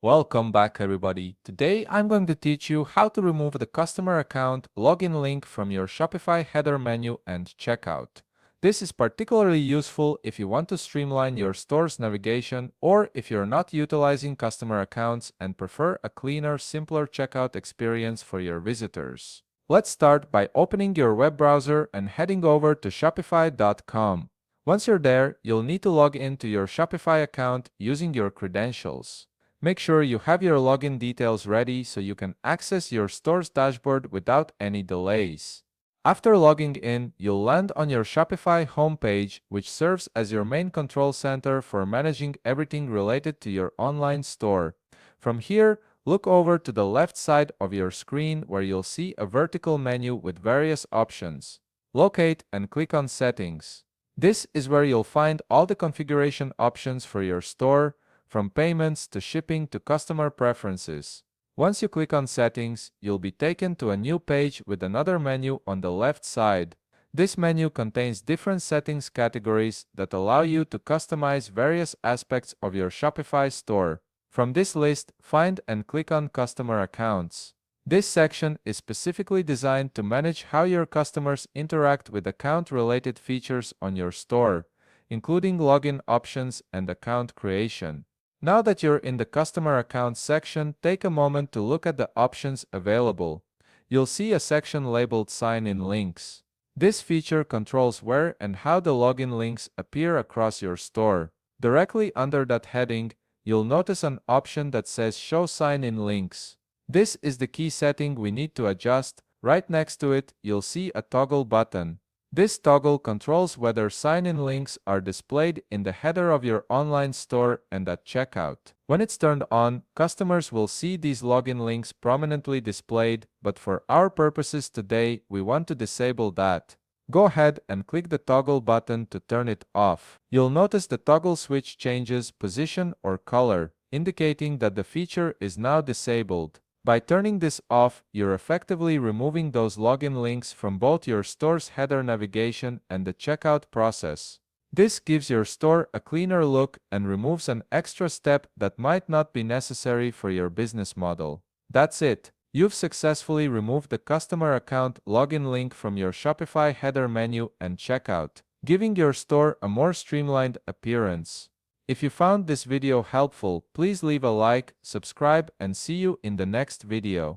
Welcome back everybody. Today I'm going to teach you how to remove the customer account login link from your Shopify header menu and checkout. This is particularly useful if you want to streamline your store's navigation or if you're not utilizing customer accounts and prefer a cleaner, simpler checkout experience for your visitors. Let's start by opening your web browser and heading over to shopify.com. Once you're there, you'll need to log into your Shopify account using your credentials. Make sure you have your login details ready so you can access your store's dashboard without any delays. After logging in, you'll land on your Shopify homepage, which serves as your main control center for managing everything related to your online store. From here, look over to the left side of your screen where you'll see a vertical menu with various options. Locate and click on Settings. This is where you'll find all the configuration options for your store, from payments to shipping to customer preferences. Once you click on Settings, you'll be taken to a new page with another menu on the left side. This menu contains different settings categories that allow you to customize various aspects of your Shopify store. From this list, find and click on Customer Accounts. This section is specifically designed to manage how your customers interact with account-related features on your store, including login options and account creation. Now that you're in the Customer Accounts section, take a moment to look at the options available. You'll see a section labeled Sign-in Links. This feature controls where and how the login links appear across your store. Directly under that heading, you'll notice an option that says Show Sign-in Links. This is the key setting we need to adjust. Right next to it, you'll see a toggle button. This toggle controls whether sign-in links are displayed in the header of your online store and at checkout. When it's turned on, customers will see these login links prominently displayed, but for our purposes today, we want to disable that. Go ahead and click the toggle button to turn it off. You'll notice the toggle switch changes position or color, indicating that the feature is now disabled. By turning this off, you're effectively removing those login links from both your store's header navigation and the checkout process. This gives your store a cleaner look and removes an extra step that might not be necessary for your business model. That's it. You've successfully removed the customer account login link from your Shopify header menu and checkout, giving your store a more streamlined appearance. If you found this video helpful, please leave a like, subscribe, and see you in the next video.